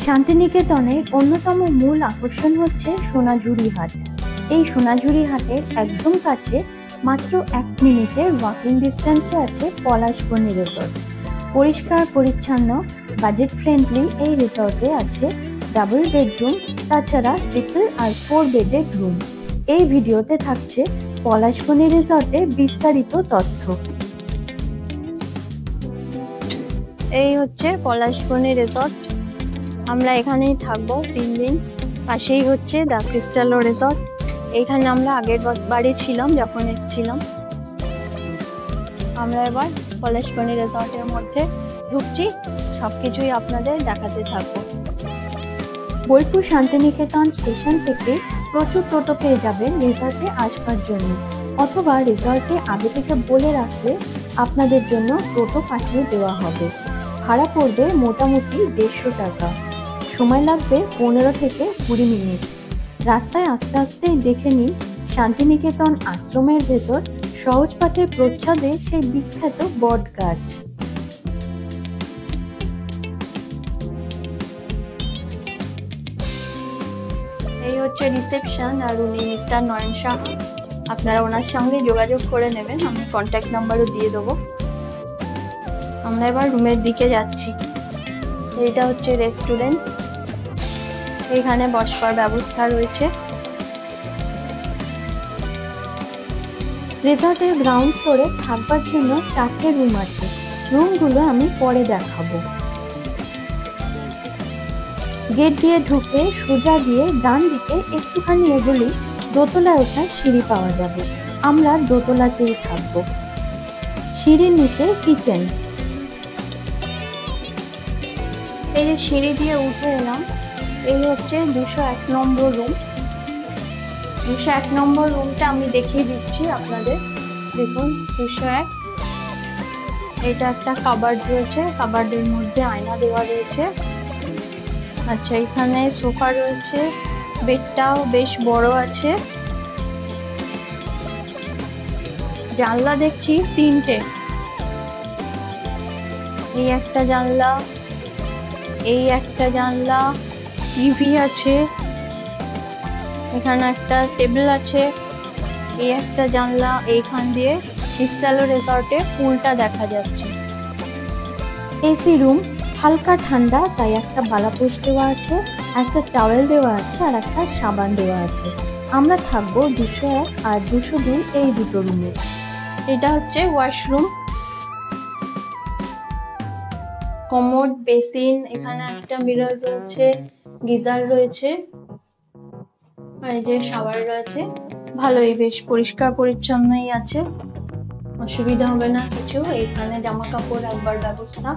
শান্তিনিকেতনের অন্যতম মূল আকর্ষণ হচ্ছে সোনাঝুরি হাট। এই সোনাঝুরি হাটের একদম কাছে মাত্র 1 মিনিটের ওয়াকিং ডিস্টেন্সে আছে পলাশবনী রিসর্ট। পরিষ্কার পরিচ্ছন্ন, বাজেট ফ্রেন্ডলি এই রিসর্টে আছে ডাবল বেডরুম, তাছাড়া ট্রিপল আর 4 বেডের রুম। এই ভিডিওতে থাকছে পলাশবনী রিসর্টের বিস্তারিত তথ্য। এই হচ্ছে পলাশবনী রিসর্ট। আমরা এখানেই থাকবো 3 দিন। পাশেই হচ্ছে দ্য ক্রিস্টালো রিসর্ট। এইখানে আমরা আগের বাড়ি ছিলাম যখন এসেছিলাম। আমরা এবার পলাশবনী রিসর্টের মধ্যে ঢুকছি, সবকিছুই আপনাদের দেখাতে থাকবো। বোলপুর শান্তিনিকেতন স্টেশন থেকে প্রচুর টোটো পেয়ে যাবেন রিসর্টে আসবার জন্য, অথবা রিসর্টে আগে থেকে বলে রাখলে আপনাদের জন্য টোটো পাঠিয়ে দেওয়া হবে। ভাড়া পড়বে মোটামুটি 150 টাকা। সময় লাগবে 15 থেকে 20 মিনিট। রাস্তায় আস্তে আস্তেই দেখে নিন শান্তিনিকেতন আশ্রমের ভেতর সহজ পাঠে প্রচ্ছদে সেই বিখ্যাত বট গাছ। এই হচ্ছে রিসেপশন, আর উনি মিস্টার নয়ন শাহ। আপনারা ওনার সঙ্গে যোগাযোগ করে নেবেন, আমি কন্ট্যাক্ট নাম্বারও দিয়ে দেবো। আমরা এবার রুমের দিকে যাচ্ছি। এইটা হচ্ছে রেস্টুরেন্ট, এখানে বসবার ব্যবস্থা রয়েছে। রিসর্টের গ্রাউন্ড ফ্লোরে থাকবার জন্য 4টে রুম আছে। রুমগুলো আমি পরে দেখাবো। গেট দিয়ে ঢুকে সোজা গিয়ে ডান দিকে একটুখানি এগুলি দোতলায় ওঠার সিঁড়ি পাওয়া যাবে। আমরা দোতলাতেই থাকবো। সিঁড়ির নিচে কিচেন। এই যে সিঁড়ি দিয়ে উঠে এলাম, এই হচ্ছে 201 নম্বর রুম। 201 নম্বর রুমটা আমি দেখিয়ে দিচ্ছি আপনাদের। দেখুন 201। এটা একটা কাবার্ড রয়েছে, কাবার্ডের মধ্যে আয়না দেওয়া রয়েছে। আচ্ছা, এখানে সোফা রয়েছে, বেডটাও বেশ বড় আছে। জানলা দেখছি 3টে। এই একটা জানলা, এই একটা জানলা, টিভি আছে, এখানে একটা টেবিল আছে। এই একটা জানলা, এইখান দিয়ে ক্রিস্টালো রিসর্টে পুলটা দেখা যাচ্ছে। এসি রুম, হালকা ঠান্ডা, তাই একটা বালাপোষ দেওয়া আছে, একটা টাওয়েল দেওয়া আছে আর একটা সাবান দেওয়া আছে। আমরা থাকবো 201 আর 202 এই দুটো রুমে। এটা হচ্ছে ওয়াশরুম, কমোড, বেসিন, এখানে একটা মিরর রয়েছে, গিজার রয়েছে, আর এই যে শাওয়ার রয়েছে। ভালোই, বেশ পরিষ্কার পরিচ্ছন্নই আছে, অসুবিধা হবে না কিছু। এখানে জামা কাপড় রাখবার ব্যবস্থা।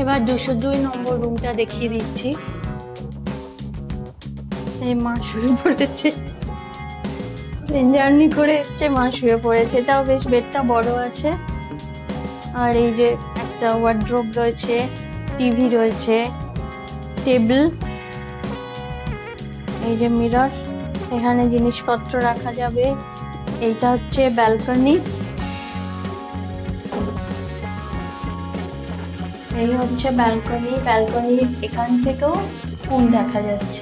এবার 202 নম্বর রুমটা দেখিয়ে দিচ্ছি। এই মা শুয়ে পড়েছে, জার্নি করে এসছে, মা শুয়ে পড়েছে। এটাও বেশ, বেডটা বড় আছে। আর এই যে একটা ওয়ার্ড্রোব রয়েছে, টিভি রয়েছে, টেবিল, এই যে মিরর, এখানে জিনিসপত্র রাখা যাবে। এইটা হচ্ছে ব্যালকনি। এই হচ্ছে ব্যালকনি। ব্যালকনির এখান থেকেও পুল দেখা যাচ্ছে।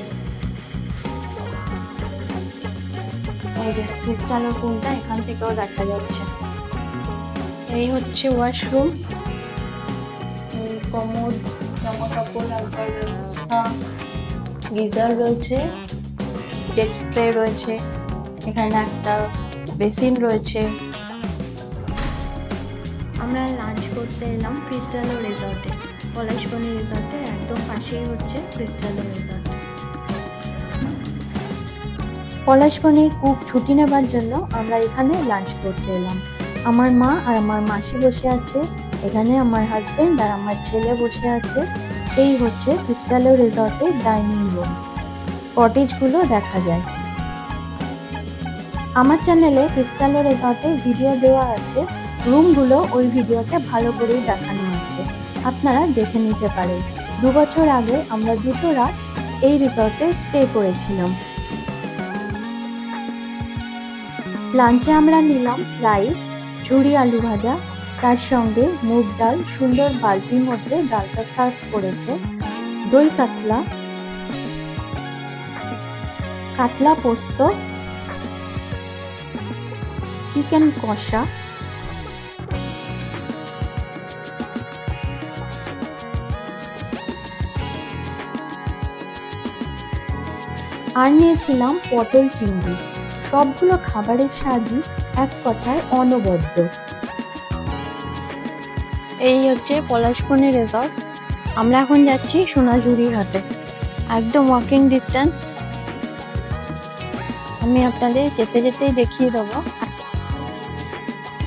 এই যে ক্রিস্টালো পুলটা এখান থেকেও দেখা যাচ্ছে। এই হচ্ছে ওয়াশরুম, কমোড, জামা কাপড় রাখবার ব্যবস্থা, গিজার রয়েছে, জেট স্প্রে রয়েছে, এখানে একটা বেসিন রয়েছে। আমরা লাঞ্চ করতে এলাম ক্রিস্টালো রিসর্টে। পলাশবনী রিসর্টে একদম পাশেই হচ্ছে ক্রিস্টালো রিসর্ট। পলাশবনীর কুক ছুটি নেবার জন্য আমরা এখানে লাঞ্চ করতে এলাম। আমার মা আর আমার মাসি বসে আছে, এখানে আমার হাজবেন্ড আর আমার ছেলে বসে আছে। এই হচ্ছে ক্রিস্টালো রিসর্টের ডাইনিং রুম। কটেজগুলো দেখা যায়। আমার চ্যানেলে ক্রিস্টালো রিসর্টের ভিডিও দেওয়া আছে, রুমগুলো ওই ভিডিওতে ভালো করেই দেখানো আছে, আপনারা দেখে নিতে পারেন। 2 বছর আগে আমরা 2 রাত এই রিসর্টে স্টে করেছিলাম। লাঞ্চে আমরা নিলাম রাইস, ঝুরি আলু ভাজা, তার সঙ্গে মুগ ডাল সুন্দর বালতির মধ্যে ডালটা সার্ভ করেছে। দই কাতলা, কাতলা পোস্ত, চিকেন কষা, আর নিয়েছিলাম পটল চিংড়ি। সবগুলো খাবারের স্বাদই এক কথায় অনবদ্য। এই হচ্ছে পলাশবনি রিসর্ট। আমরা এখন যাচ্ছি সোনাঝুরি ঘাটে, একদম ওয়াকিং ডিস্টেন্স। আমি আপনাদের যেতে যেতেই দেখিয়ে দেবো।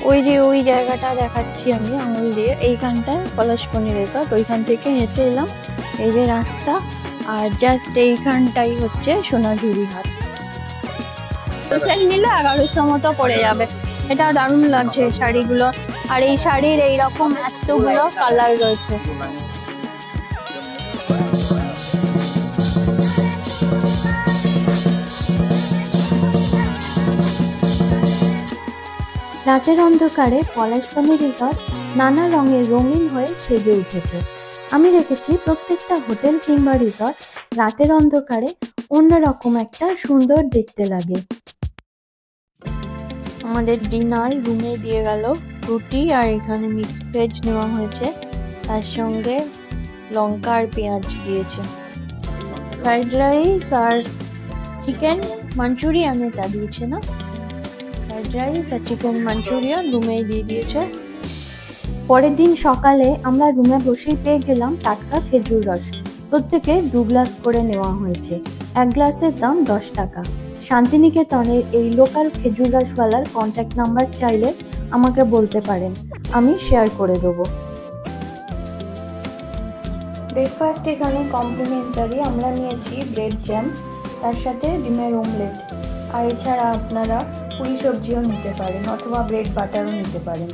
ওই যে ওই জায়গাটা দেখাচ্ছি আমি আঙুল দিয়ে, এইখানটায় পলাশবনি রিসর্ট। ওইখান থেকে হেঁটে এলাম, এই যে রাস্তা, আর জাস্ট এইখানটাই হচ্ছে সোনাঝুরি ঘাট। নিলে 1100 মতো পড়ে যাবে। এটা দারুণ লাগছে শাড়িগুলো, আর এই শাড়ির এইরকম এতগুলো কালার রয়েছে। রাতের অন্ধকারে পলাশবনি রিসর্ট নানা রঙের রঙিন হয়ে সেজে উঠেছে। আমি দেখেছি প্রত্যেকটা হোটেল কিংবা রিসর্ট রাতের অন্ধকারে অন্যরকম একটা সুন্দর দেখতে লাগে। আমাদের ডিনার রুমে দিয়ে গেল, রুটি আর এখানে মিক্সড ভেজ নেওয়া হয়েছে, তার সঙ্গে লঙ্কা আর পেঁয়াজ দিয়েছে। ফ্রাইড রাইস আর চিকেন মাঞ্চুরিয়ান এটা দিয়েছে না, ফ্রাইড রাইস আর চিকেন মাঞ্চুরিয়ান রুমেই দিয়ে দিয়েছে। পরের দিন সকালে আমরা রুমে বসেই পেয়ে গেলাম টাটকা খেজুর রস। প্রত্যেকে 2 গ্লাস করে নেওয়া হয়েছে। 1 গ্লাসের দাম 10 টাকা। শান্তিনিকেতনের এই লোকাল খেজুর রসওয়ালার কন্ট্যাক্ট নাম্বার চাইলে আমাকে বলতে পারেন, আমি শেয়ার করে দেবো। ব্রেকফাস্ট এখানে কমপ্লিমেন্টারি। আমরা নিয়েছি ব্রেড জ্যাম, তার সাথে ডিমের অমলেট, আর এছাড়া আপনারা পুরি সবজিও নিতে পারেন অথবা ব্রেড বাটারও নিতে পারেন।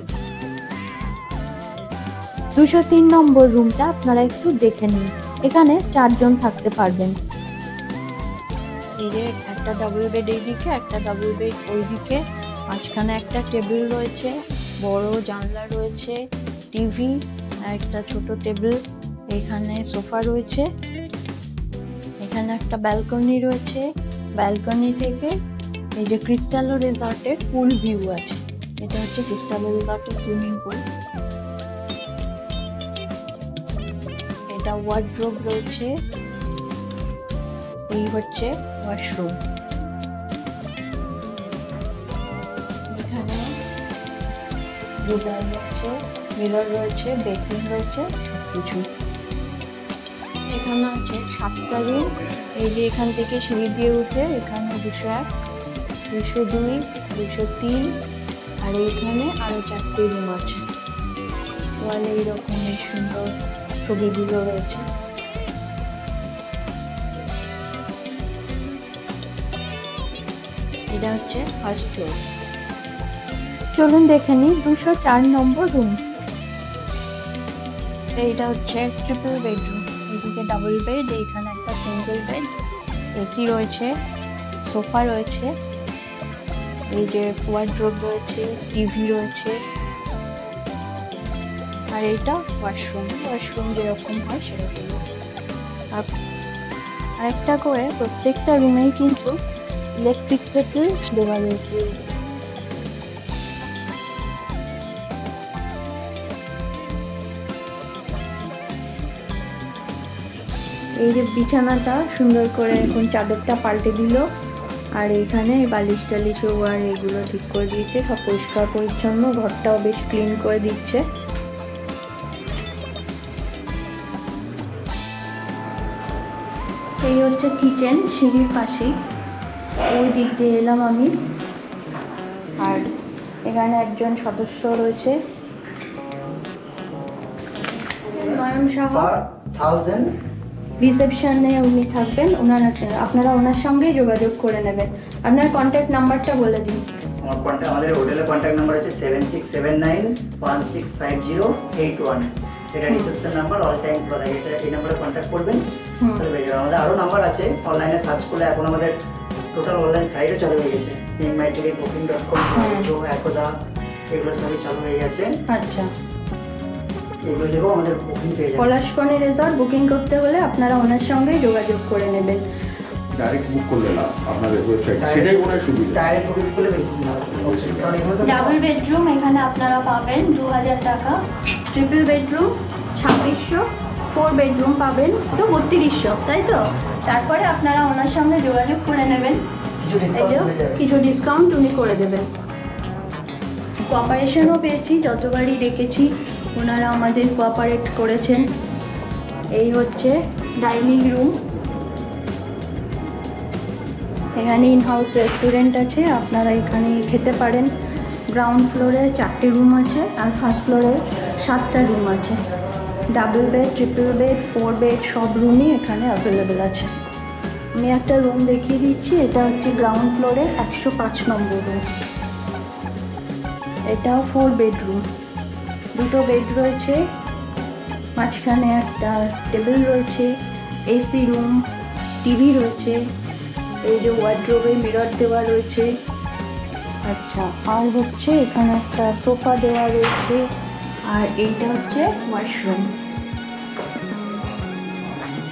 203 নম্বর রুমটা আপনারা একটু দেখে নিন, এখানে 4 জন থাকতে পারবেন। এই যে একটা ডাবল বেড এইদিকে, একটা ডাবল বেড ওইদিকে, মাঝখানে একটা টেবিল রয়েছে, বড় জানলা রয়েছে, টিভি আর একটা ছোট টেবিল, এখানে সোফা রয়েছে, এখানে একটা ব্যালকনি রয়েছে। ব্যালকনি থেকে এই যে ক্রিস্টালো রিসর্টের পুল ভিউ আছে। এটা হচ্ছে ক্রিস্টালো রিসর্টের সুইমিং পুল। এটা ওয়ার্ডরোব রয়েছে, এই হচ্ছে ওয়াশরুম। এখানে গিজার রয়েছে, মিরর রয়েছে, বেসিন রয়েছে, সবকিছু। এখানে আছে 7টা রুম। এই যে এখান থেকে সিঁড়ি দিয়ে উঠে এখানে 201, 202, 203, আর এইখানে আরো 4টে রুম আছে। ওয়ালে এইরকম সুন্দর ছবিগুলো রয়েছে। এটা হচ্ছে ফার্স্ট ফ্লোর। চলুন দেখে নিই 204 নম্বর রুম। এইটা হচ্ছে ট্রিপল বেডরুম। এদিকে ডাবল বেড, এইখানে একটা সিঙ্গেল বেড, এসি রয়েছে, সোফা রয়েছে, এই যে ওয়ার্ডরোব রয়েছে, টিভি রয়েছে, আর এইটা ওয়াশরুম। ওয়াশরুম যেরকম হয় সেরকম। আর একটা করে প্রত্যেকটা রুমেই কিন্তু ইলেকট্রিক কেটল দেওয়া রয়েছে। এই যে বিছানাটা সুন্দর করে এখন চাদরটা পাল্টে দিল, আর এইখানে বালিশ টালিশ আর এগুলো ঠিক করে দিয়েছে, সব পরিষ্কার পরিচ্ছন্ন, ঘরটাও বেশ ক্লিন করে দিচ্ছে। এই হচ্ছে কিচেন, সিঁড়ির পাশেই, ওই দিক দিয়ে এলাম আমি। আর এখানে একজন সদস্য রয়েছে, নয়ন সাহা, রিসেপশনে উনি থাকবেন। আপনারা ওনার সঙ্গে যোগাযোগ করে নেবেন। আপনার কন্ট্যাক্ট নাম্বারটা বলে দিন। আমাদের হোটেলের কন্ট্যাক্ট নাম্বার হচ্ছে 7679165081। এটা রিসেপশন নাম্বার, অল টাইম খোলা থাকে। এই নাম্বারে কন্ট্যাক্ট করবেন, তাহলে পেয়ে যাবেন। আমাদের আরও নাম্বার আছে, অনলাইনে সার্চ করলে এখন আমাদের টোটাল অনলাইন সাইটও চালু হয়ে গেছে। booking.com, একদা, এগুলো সবই চালু হয়ে গেছে। আচ্ছা, এগুলো দেখো আমাদের বুকিং পেয়ে যাবে। পলাশবনে রিসর্ট বুকিং করতে হলে আপনারা ওনার সঙ্গে যোগাযোগ করে নেবেন। ডাইরেক্ট বুক করলে না আপনাদের ওয়েবসাইট, সেটাই মনে হয় সুবিধা। ডাইরেক্ট বুকিং করলে বেশি না, কারণ এগুলো তো ডাবল বেডরুম এখানে আপনারা পাবেন 2000 টাকা, ট্রিপল বেডরুম 2600, 4 বেডরুম পাবেন তো 3200, তাই তো? তারপরে আপনারা ওনার সঙ্গে যোগাযোগ করে নেবেন, কিছু এই যে ডিসকাউন্ট হয়ে যাবে। কিছু ডিসকাউন্ট উনি করে দেবেন। কোঅপারেশনও পেয়েছি, যতবারই ডেকেছি ওনারা আমাদের কোঅপারেট করেছেন। এই হচ্ছে ডাইনিং রুম, এখানে ইন হাউস রেস্টুরেন্ট আছে, আপনারা এখানে খেতে পারেন। গ্রাউন্ড ফ্লোরে 4টে রুম আছে আর ফার্স্ট ফ্লোরে 7টা রুম আছে। Double bed, triple bed, 4 bed সব রুমই এখানে অ্যাভেলেবেল আছে। আমি একটা রুম দেখিয়ে দিচ্ছি, এটা হচ্ছে গ্রাউন্ড ফ্লোরে 105 নম্বর রুম। এটাও 4 বেডরুম, 2টো বেড রয়েছে, মাঝখানে একটা টেবিল রয়েছে, এসি রুম, টিভি রয়েছে, এই যে ওয়ার্ড্রোবে মিরর দেওয়া রয়েছে। আচ্ছা, আর হচ্ছে এখানে একটা সোফা দেওয়া রয়েছে, আর এইটা হচ্ছে ওয়াশরুম।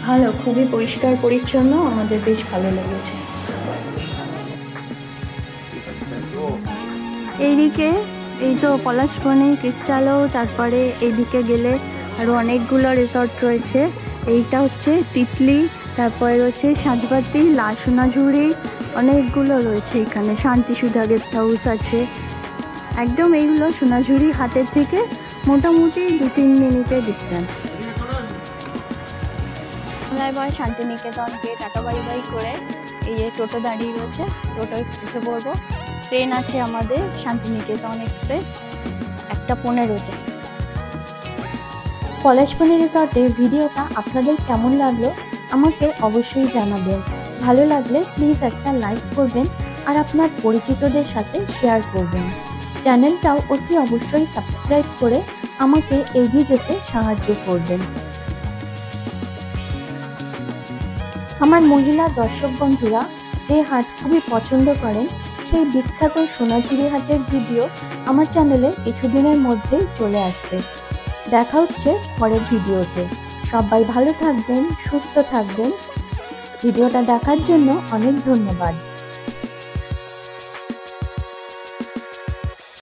ভালো, খুবই পরিষ্কার পরিচ্ছন্ন, আমাদের বেশ ভালো লেগেছে। এইদিকে এই তো পলাশবনে, ক্রিস্টালও, তারপরে এইদিকে গেলে আরও অনেকগুলো রিসর্ট রয়েছে। এইটা হচ্ছে তিতলি, তারপরে রয়েছে সাঁঝবাতি, লাল সোনাঝুরি, অনেকগুলো রয়েছে এখানে। শান্তিসুধা গেস্ট হাউস আছে, একদম এইগুলো সোনাঝুরি হাটের থেকে মোটামুটি 2-3 মিনিটের ডিস্টেন্স। আমরা এবার শান্তিনিকেতনকে টাটা বাই বাই করে এই যে টোটো দাঁড়িয়ে রয়েছে, টোটোয় উঠে পড়বো। ট্রেন আছে আমাদের শান্তিনিকেতন এক্সপ্রেস 1:15-তে। পলাশবনে রিসর্টের ভিডিওটা আপনাদের কেমন লাগলো আমাকে অবশ্যই জানাবেন। ভালো লাগলে প্লিজ একটা লাইক করবেন আর আপনার পরিচিতদের সাথে শেয়ার করবেন। চ্যানেলটাও অতি অবশ্যই সাবস্ক্রাইব করে আমাকে এগিয়ে যেতে সাহায্য করবেন। আমার মহিলা দর্শক বন্ধুরা যে হাট খুবই পছন্দ করেন, সেই বিখ্যাত সোনাঝুরি হাটের ভিডিও আমার চ্যানেলে কিছুদিনের মধ্যেই চলে আসবে। দেখা হচ্ছে পরের ভিডিওতে। সবাই ভালো থাকবেন, সুস্থ থাকবেন। ভিডিওটা দেখার জন্য অনেক ধন্যবাদ।